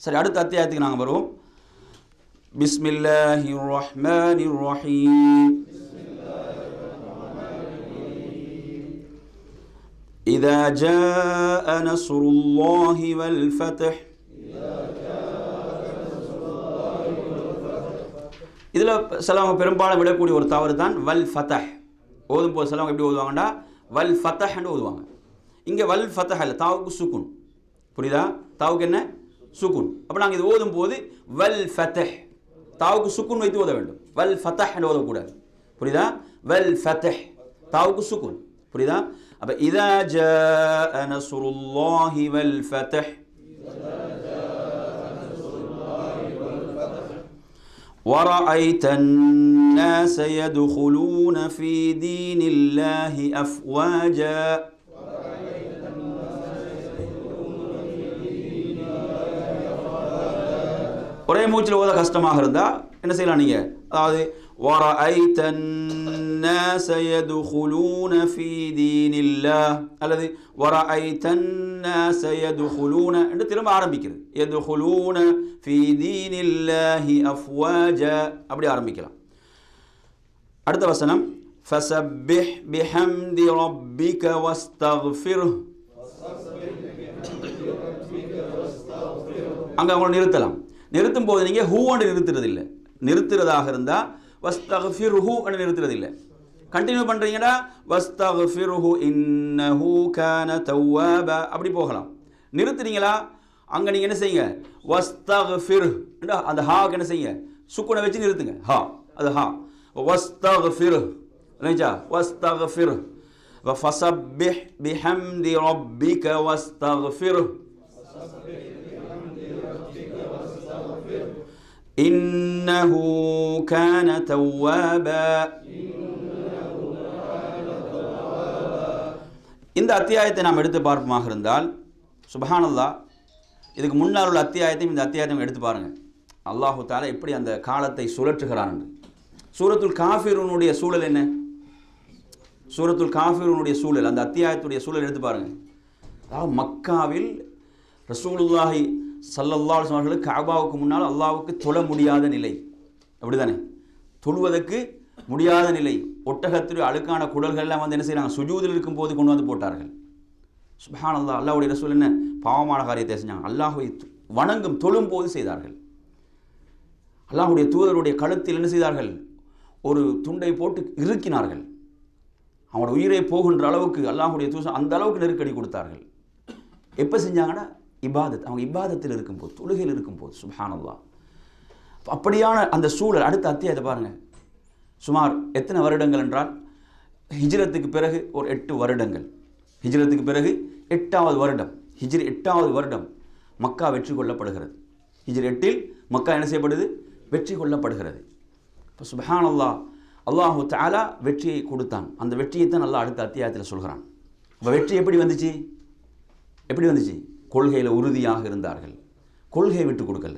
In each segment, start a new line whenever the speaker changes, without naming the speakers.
சரி, அடுத்த அத்தியாயத்துக்கு நாங்கள் வருவோம். பிஸ்மில்லாஹிர் ரஹ்மானிர் ரஹீம். இதா ஜாஅ நஸ்ருல்லாஹி வல் ஃபத்ஹ். இதில் சிலவங்க பெரும்பாலும் விடக்கூடிய ஒரு தவறு தான் வல் ஃபத்ஹ். ஓதும் போது சிலவங்க எப்படி ஓதுவாங்கண்டா வல் ஃபத்ஹ்னு ஓதுவாங்க. இங்கே வல் ஃபத்ஹ் இல்லை, தாவுக்கு சுக்குன். புரியுதா? தாவுக்கு என்ன? சுக்குன். அப்போ நாங்கள் இது ஓதும் போது வல் ஃபத்ஹ், தாவுக்கு சுக்குன் வைத்து ஓத வேண்டும். வல் ஃபத்ஹ்னு ஓதக்கூடாது. புரியுதா? வல் ஃபத்ஹ், தாவுக்கு சுக்குன். புரியுதா? அப்போ இதா ஜாஅ நஸ்ருல்லாஹி வல் ஃபத்ஹ். وَرَأَيْتَ النَّاسَ يَدْخُلُونَ فِي دِينِ اللَّهِ أَفْوَاجًا. ஒரே மூச்சில் ஓத கஷ்டமாக இருந்தால் என்ன செய்யலாம் நீங்கள்? அதாவது وَرَأَيْتَ النَّاسَ يَدْخُلُونَ فِي دِينِ اللَّهِ அல்லது وَرَأَيْتَ النَّاسَ يَدْخُلُونَ என்று திரும்ப ஆரம்பிக்கிறது. يَدْخُلُونَ فِي دِينِ اللَّهِ أَفْوَاجًا அப்படி ஆரம்பிக்கலாம். அடுத்த வசனம் فَسَبِّحْ بِحَمْدِ رَبِّكَ وَاسْتَغْفِرْهُ. அங்கே அவங்களை நிறுத்தலாம். நிறுத்தும் போது நீங்கள் ஹூ என்று நிறுத்துறது இல்லை. நிறுத்துறதாக இருந்தால் வஸ்தக்ஃபிர்ஹு என்று நிறுத்துறது இல்லை. கண்டினியூ பண்ணுறீங்கன்னா வஸ்தக்ஃபிர்ஹு இன்னஹு கான தவ்வாபா அப்படி போகலாம். நிறுத்துறீங்களா? அங்கே நீங்கள் என்ன செய்யுங்க? வஸ்தக்ஃபிர் அந்த ஹாக்கு என்ன செய்யுங்க? சுக்குனை வச்சு நிறுத்துங்க. ஹா அது ஹா. வஸ்தக்ஃபிர் இல்லைச்சா? வஸ்தக்ஃபிர் ஃபஸப்பிஹ் பிஹம்தி ரப்பிக வஸ்தக்ஃபிர் إنه كان توابا. இந்த அத்தியாயத்தை நாம் எடுத்து பார்ப்போமாக இருந்தால் சுப்ஹானல்லாஹ், இதுக்கு முன்னால் உள்ள அத்தியாயத்தையும் இந்த அத்தியாயத்தையும் எடுத்து பாருங்கள். அல்லாஹு தஆலா எப்படி அந்த காலத்தை சுழற்றுகிறான் என்று. சூரத்துல் காஃபிரூனுடைய சூழல் என்ன? சூரத்துல் காஃபிரூனுடைய சூழல், அந்த அத்தியாயத்துடைய சூழல் எடுத்து பாருங்கள். அதாவது மக்காவில் ரசூலுல்லாஹி ஸல்லல்லாஹு அலைஹி வஸல்லம் அவர்களுக்கு கஅபாவுக்கு முன்னால் அல்லாஹ்வுக்கு தொழ முடியாத நிலை. அப்படிதானே? தொழுவதற்கு முடியாத நிலை. ஒட்டகத்துடைய அழுக்கான குடல்கள் எல்லாம் வந்து என்ன செய்யறாங்க? சுஜூதில் இருக்கும் போது கொண்டு வந்து போட்டார்கள். சுப்ஹானல்லாஹ், அல்லாஹ்வுடைய ரசூல் என்ன பாவமான காரியத்தை செஞ்சாங்க? அல்லாஹ்வை வணங்கும் தொழும் போது செய்தார்கள். அல்லாஹ்வுடைய தூதருடைய கழுத்தில் என்ன செய்தார்கள்? ஒரு துண்டை போட்டு இறுக்கினார்கள். அவனோட உயிரை போகின்ற அளவுக்கு அல்லாஹ்வுடைய தூதர் அந்த அளவுக்கு நெருக்கடி கொடுத்தார்கள். எப்போ செஞ்சாங்கன்னா இபாதத், அவங்க இபாதத்தில் இருக்கும்போது, தொழுகையில் இருக்கும்போது. சுப்ஹானல்லாஹ், அப்படியான அந்த சூழல். அடுத்த அத்தியாயத்தை பாருங்கள். சுமார் எத்தனை வருடங்கள் என்றால் ஹிஜ்ரத்துக்கு பிறகு ஒரு 8 வருடங்கள். ஹிஜ்ரத்துக்கு பிறகு 8வது வருடம், ஹிஜ்ரி 8வது வருடம் மக்கா வெற்றி கொள்ளப்படுகிறது. ஹிஜ்ரி 8இல் மக்கா என்ன செய்யப்படுது? வெற்றி கொள்ளப்படுகிறது. இப்போ சுப்ஹானல்லாஹ், அல்லாஹு தஆலா வெற்றியை கொடுத்தான். அந்த வெற்றியை தான் அல்லாஹ் அடுத்த அத்தியாயத்தில் சொல்கிறான். இப்போ வெற்றி எப்படி வந்துச்சு? எப்படி வந்துச்சு? கொள்கையில் உறுதியாக இருந்தார்கள். கொள்கையை விட்டு கொடுக்கல.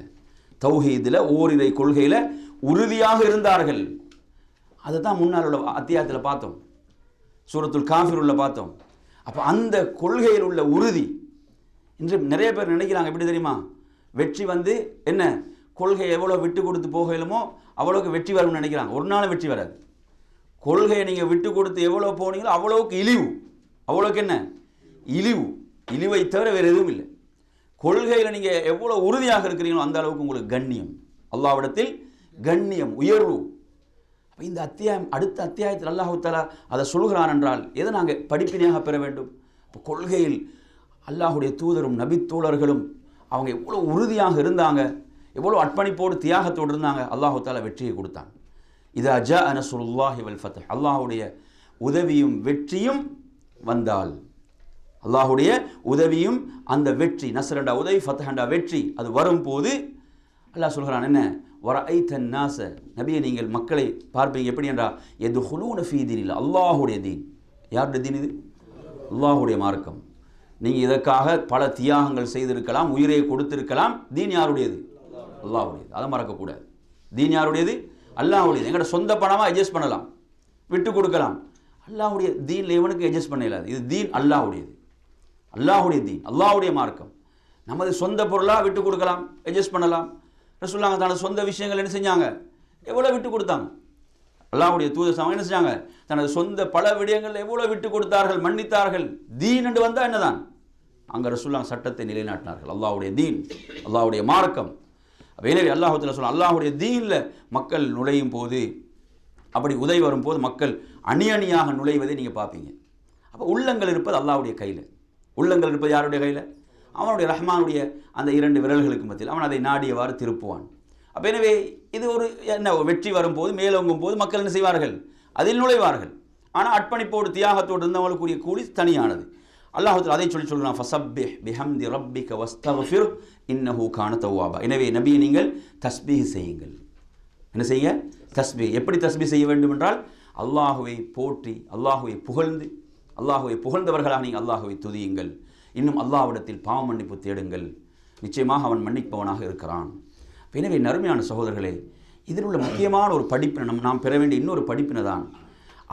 தௌஹீதில் ஓரிரை கொள்கையில் உறுதியாக இருந்தார்கள். அதை தான் முன்னால் உள்ள அத்தியாயத்தில் பார்த்தோம், சூரத்துல் காஃபிருள்ள பார்த்தோம். அப்போ அந்த கொள்கையில் உள்ள உறுதி இன்று நிறைய பேர் நினைக்கிறாங்க. எப்படி தெரியுமா? வெற்றி வந்து என்ன, கொள்கையை எவ்வளோ விட்டு கொடுத்து போகலுமோ அவ்வளோக்கு வெற்றி வரும்னு நினைக்கிறாங்க. ஒரு நாளும் வெற்றி வராது. கொள்கையை நீங்கள் விட்டு கொடுத்து எவ்வளோ போனீங்களோ அவ்வளோக்கு இழிவு. அவ்வளோக்கு என்ன இழிவு? இழிவை தவிர வேறு எதுவும் இல்லை. கொள்கையில் நீங்கள் எவ்வளோ உறுதியாக இருக்கிறீங்களோ அந்த அளவுக்கு உங்களுக்கு கண்ணியம், அல்லாஹ்விடத்தில் கண்ணியம், உயர்வு. அப்போ இந்த அத்தியாயம், அடுத்த அத்தியாயத்தில் அல்லாஹு தஆலா அதை சொல்கிறான் என்றால் எதை நாங்கள் படிப்பினையாக பெற வேண்டும்? இப்போ கொள்கையில் அல்லாஹுடைய தூதரும் நபித்தோழர்களும் அவங்க எவ்வளோ உறுதியாக இருந்தாங்க, எவ்வளோ அர்ப்பணிப்போடு தியாகத்தோடு இருந்தாங்க. அல்லாஹு தஆலா வெற்றியை கொடுத்தான். இதா ஜாஅ நஸ்ருல்லாஹி வல் ஃபத்ஹ், அல்லாஹுடைய உதவியும் வெற்றியும் வந்தால், அல்லாஹுடைய உதவியும் அந்த வெற்றி, நஸ்ரண்டா உதவி, ஃபத்ஹண்டா வெற்றி, அது வரும்போது அல்லாஹ் சொல்கிறான் என்ன? வரஐத்தன் நாஸ, நபியை நீங்கள் மக்களை பார்ப்பீங்க எப்படி என்றா யதுஹுலூன ஃபீ தீனில்லாஹ், அல்லாஹுடைய தீன். யாருடைய தீன் இது? அல்லாஹுடைய மார்க்கம். நீங்கள் இதற்காக பல தியாகங்கள் செய்திருக்கலாம், உயிரை கொடுத்திருக்கலாம். தீன் யாருடையது? அல்லாஹுடையது. அதை மறக்கக்கூடாது. தீன் யாருடையது? அல்லாஹுடையது. எங்கள்ட சொந்த பணமாக அட்ஜஸ்ட் பண்ணலாம், விட்டு கொடுக்கலாம். அல்லாஹுடைய தீனில் எவனுக்கு அட்ஜஸ்ட் பண்ண இல்லாது. இது தீன் அல்லாஹுடையது, அல்லாஹுடைய தீன், அல்லாஹுடைய மார்க்கம். நமது சொந்த பொருளாக விட்டு கொடுக்கலாம், அட்ஜஸ்ட் பண்ணலாம். ரசூலுல்லாஹ் தனது சொந்த விஷயங்கள் என்ன செஞ்சாங்க, எவ்வளோ விட்டு கொடுத்தாங்க. அல்லாஹ்வுடைய தூதர் சமயம் என்ன செஞ்சாங்க, தனது சொந்த பல விடயங்கள் எவ்வளோ விட்டு கொடுத்தார்கள், மன்னித்தார்கள். தீன் என்று வந்தால் என்னதான், அங்கே ரசூலுல்லாஹ் சட்டத்தை நிலைநாட்டினார்கள். அல்லாஹ்வுடைய தீன், அல்லாஹ்வுடைய மார்க்கம். எனவே அல்லாஹ் தஆலா சொல்ல, அல்லாஹ்வுடைய தீனில் மக்கள் நுழையும் போது, அப்படி உதவி வரும்போது மக்கள் அணி அணியாக நுழைவதை நீங்கள் பார்ப்பீங்க. அப்போ உள்ளங்கள் இருப்பது அல்லாஹ்வுடைய கையில். உள்ளங்கள் இருப்பது யாருடைய கையில்? அவனுடைய ரஹ்மானுடைய அந்த 2 விரல்களுக்கு மத்தியில். அவன் அதை நாடியவாறு திருப்புவான். அப்போ எனவே இது ஒரு என்ன, வெற்றி வரும்போது மேலோங்கும் போது மக்கள் என்ன செய்வார்கள், அதில் நுழைவார்கள். ஆனால் அர்ப்பணிப்போடு தியாகத்தோடு இருந்தவங்களுக்குரிய கூலி தனியானது. அல்லாஹ் அதை சொல்கிறான், ஃபஸப்பிஹ் பிஹம்தி ரப்பிக வஸ்தக்ஃபிர் இன்னஹு கான தவ்வாபா. எனவே நபியை நீங்கள் தஸ்பீஹ் செய்யுங்கள். என்ன செய்ய? தஸ்பீஹ். எப்படி தஸ்பீஹ் செய்ய வேண்டும் என்றால், அல்லாஹுவை போற்றி, அல்லாஹுவை புகழ்ந்து, அல்லாஹுவை புகழ்ந்தவர்களாக நீங்கள் அல்லாஹுவை துதியுங்கள். இன்னும் அல்லாஹ்விடத்தில் பாவ மன்னிப்பு தேடுங்கள். நிச்சயமாக அவன் மன்னிப்பவனாக இருக்கிறான். எனவே நறுமையான சகோதரர்களே, இதில் உள்ள முக்கியமான ஒரு படிப்பினை நாம் பெற வேண்டிய இன்னொரு படிப்பினை தான்,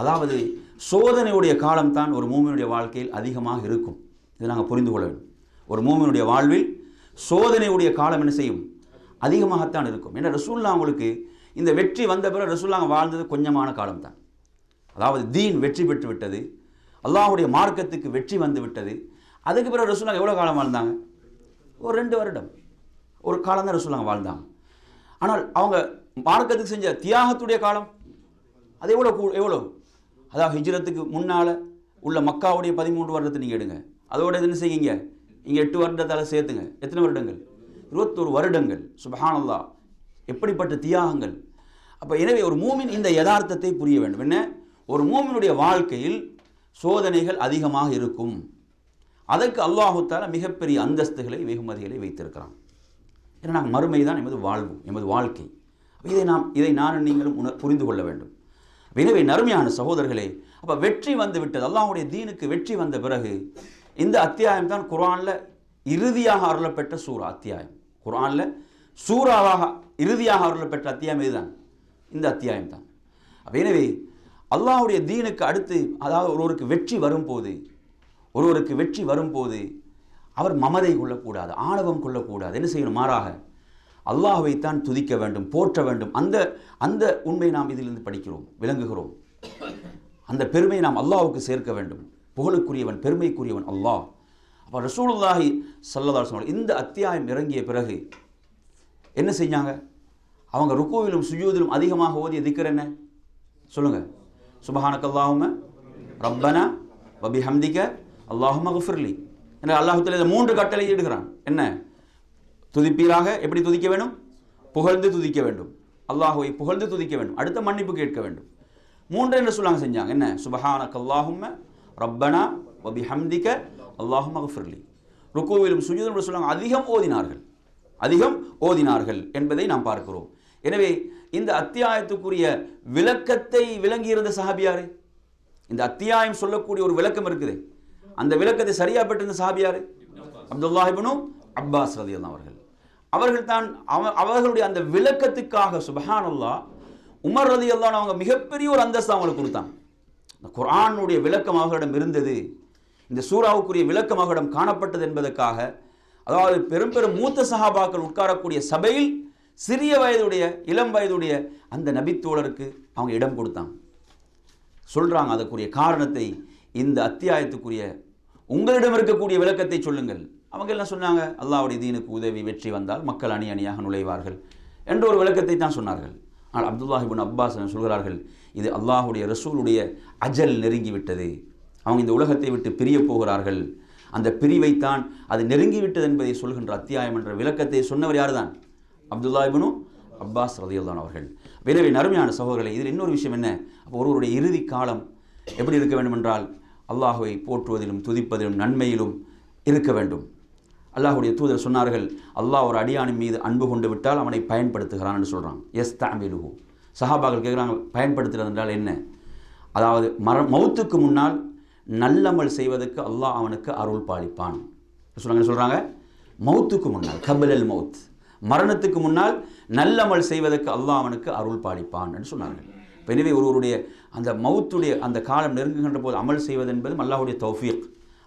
அதாவது சோதனையுடைய காலம்தான் ஒரு மூமினுடைய வாழ்க்கையில் அதிகமாக இருக்கும். இதை நாங்கள் புரிந்து கொள்ள வேண்டும். ஒரு மூமினுடைய வாழ்வில் சோதனையுடைய காலம் என்ன செய்யும், அதிகமாகத்தான் இருக்கும். ஏன்னா ரசூலுல்லாஹ் அவங்களுக்கு இந்த வெற்றி வந்த பிறகு ரசூலுல்லாஹ் வாழ்ந்தது கொஞ்சமான காலம்தான். அதாவது தீன் வெற்றி பெற்று விட்டது, அல்லாஹ்வுடைய மார்க்கத்துக்கு வெற்றி வந்து விட்டது. அதுக்கு பிறகு ரசூலுல்லாஹ் எவ்வளோ காலம் வாழ்ந்தாங்க? ஒரு 2 வருடம் ஒரு காலம் தான் ரசூலுல்லாஹ் வாழ்ந்தாங்க. ஆனால் அவங்க மார்க்கத்துக்கு செஞ்ச தியாகத்துடைய காலம் அது எவ்வளோ? அதாவது ஹிஜ்ரத்துக்கு முன்னால் உள்ள மக்காவுடைய 13 வருடத்தை நீங்கள் எடுங்க, அதோட என்ன செய்யுங்க, இங்கே 8 வருடத்தால் சேர்த்துங்க. எத்தனை வருடங்கள்? 21 வருடங்கள். சுப்ஹானல்லாஹ், எப்படிப்பட்ட தியாகங்கள்! அப்போ எனவே ஒரு மூமின் இந்த யதார்த்தத்தை புரிய வேண்டும். என்ன, ஒரு மூமினுடைய வாழ்க்கையில் சோதனைகள் அதிகமாக இருக்கும். அதற்கு அல்லாஹு தஆலா மிகப்பெரிய அந்தஸ்துகளை, வெகுமதிகளை வைத்திருக்கிறான். ஏன்னா நாங்கள் மறுமை தான் எமது வாழ்வு, எமது வாழ்க்கை. இதை நானும் நீங்களும் புரிந்து கொள்ள வேண்டும். எனவே நறுமையான சகோதரர்களே, அப்போ வெற்றி வந்து விட்டது, அல்லாஹ்வுடைய தீனுக்கு வெற்றி வந்த பிறகு இந்த அத்தியாயம் தான் குர்ஆனில் இறுதியாக அருளப்பெற்ற சூரா அத்தியாயம். குர்ஆனில் சூறாவாக இறுதியாக அருளப்பெற்ற அத்தியாயம் இதுதான், இந்த அத்தியாயம் தான். எனவே அல்லாஹ்வுடைய தீனுக்கு அடுத்து, அதாவது ஒருவருக்கு வெற்றி வரும்போது அவர் மமதை கொள்ளக்கூடாது, ஆணவம் கொள்ளக்கூடாது. என்ன செய்யணும்? மாறாக அல்லாஹ்வைத்தான் துதிக்க வேண்டும், போற்ற வேண்டும். அந்த உண்மை நாம் இதிலிருந்து படிக்கிறோம், விளங்குகிறோம். அந்த பெருமையை நாம் அல்லாஹ்வுக்கு சேர்க்க வேண்டும். புகழுக்குரியவன், பெருமைக்குரியவன் அல்லாஹ். அப்போ ரசூலுல்லாஹி ஸல்லல்லாஹு அலைஹி வஸல்லம் இந்த அத்தியாயம் இறங்கிய பிறகு என்ன செஞ்சாங்க? அவங்க ருக்கூவிலும் சுஜூதிலும் அதிகமாக ஓதிய திக்ர் என்ன சொல்லுங்க? சுப்ஹானக்கல்லாஹும்ம ரப்பனா வபிஹம்திக அல்லாஹும்ம குஃபிர்லி. என்ற அல்லாஹ் தஆலா 3 கட்டளை இடுகிறான். என்ன? துதிப்பீராக. எப்படி துதிக்க வேண்டும்? புகழ்ந்து துதிக்க வேண்டும், அல்லாஹுவை புகழ்ந்து துதிக்க வேண்டும். அடுத்த மன்னிப்பு கேட்க வேண்டும். 3 என்ன சொல்லாங்க, செஞ்சாங்க. என்ன? சுப்ஹானக்கல்லாஹும்ம ரப்பனா வபிஹம்திக அல்லாஹும்ம குஃபிர்லி. ருக்கூவிலும் சுஜூதிலும் சொல்லாங்க அதிகம் ஓதினார்கள் என்பதை நாம் பார்க்கிறோம். எனவே இந்த அத்தியாயத்துக்குரிய விளக்கத்தை விளங்கியிருந்த சஹாபியாரு, இந்த அத்தியாயம் சொல்லக்கூடிய ஒரு விளக்கம் இருக்குது, அந்த விளக்கத்தை சரியா பெற்றிருந்த சஹாபியாரு அப்துல்லாஹ் இப்னு அப்பாஸ் ரலியல்லாஹு அவர்கள். அவர்கள் தான் அவர்களுடைய அந்த விளக்கத்துக்காக சுப்ஹானல்லாஹ் உமர் ரலியல்லாஹு அவங்க மிகப்பெரிய ஒரு அந்தஸ்து அவங்களுக்கு கொடுத்தாங்க. இந்த குர்ஆனுடைய விளக்கம் அவர்களிடம் இருந்தது, இந்த சூறாவுக்குரிய விளக்கம் அவர்களிடம் காணப்பட்டது என்பதற்காக, அதாவது பெரும் மூத்த சஹாபாக்கள் உட்காரக்கூடிய சபையில் சிறிய வயதுடைய, இளம் வயதுடைய அந்த நபித்தோழருக்கு அவங்க இடம் கொடுத்தாங்க. சொல்றாங்க அதற்குரிய காரணத்தை, இந்த அத்தியாயத்துக்குரிய உங்களிடம் இருக்கக்கூடிய விளக்கத்தை சொல்லுங்கள். அவங்க எல்லாம் சொன்னாங்க, அல்லாஹ்வுடைய தீனுக்கு உதவி வெற்றி வந்தால் மக்கள் அணி அணியாக நுழைவார்கள் என்ற ஒரு விளக்கத்தை தான் சொன்னார்கள். ஆனால் அப்துல்லாஹ் இப்னு அப்பாஸ் சொல்கிறார்கள், இது அல்லாஹ்வுடைய ரசூலுடைய அஜல் நெருங்கிவிட்டது, அவங்க இந்த உலகத்தை விட்டு பிரிய போகிறார்கள், அந்த பிரிவைத்தான் அது நெருங்கிவிட்டது என்பதை சொல்கின்ற அத்தியாயம் என்ற விளக்கத்தை சொன்னவர் யார் தான்? அப்துல்லாஹ் இப்னு அப்பாஸ் ரலியல்லாஹு அவர்கள். எனவே நறுமையான சகோதரர்களே, இதில் இன்னொரு விஷயம் என்ன? அப்போ ஒருவருடைய இறுதி காலம் எப்படி இருக்க வேண்டும் என்றால், அல்லாஹுவை போற்றுவதிலும் துதிப்பதிலும் நன்மையிலும் இருக்க வேண்டும். அல்லாஹுடைய தூதர் சொன்னார்கள், அல்லாஹ் ஒரு அடியானின் மீது அன்பு கொண்டு விட்டால் அவனை பயன்படுத்துகிறான் என்று சொல்கிறான். எஸ் தஅமிலுஹு. சஹாபாக்கள் கேட்குறாங்க, பயன்படுத்துகிறது என்றால் என்ன? அதாவது மௌத்துக்கு முன்னால் நல்லமல் செய்வதற்கு அல்லாஹ் அவனுக்கு அருள் பாலிப்பான் சொல்கிறாங்க. மௌத்துக்கு முன்னால், கபிலல் மௌத், மரணத்துக்கு முன்னால் நல்லமல் செய்வதற்கு அல்லாஹ் அவனுக்கு அருள் பாலிப்பான் என்று சொன்னார்கள். எனவே ஒருவருடைய அந்த மௌத்துடைய அந்த காலம் நெருங்குகின்ற போது அமல் செய்வது என்பதும் அல்லாஹ்வுடைய தௌஃபீக்,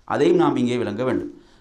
அதையும் நாம் இங்கே விளங்க வேண்டும்.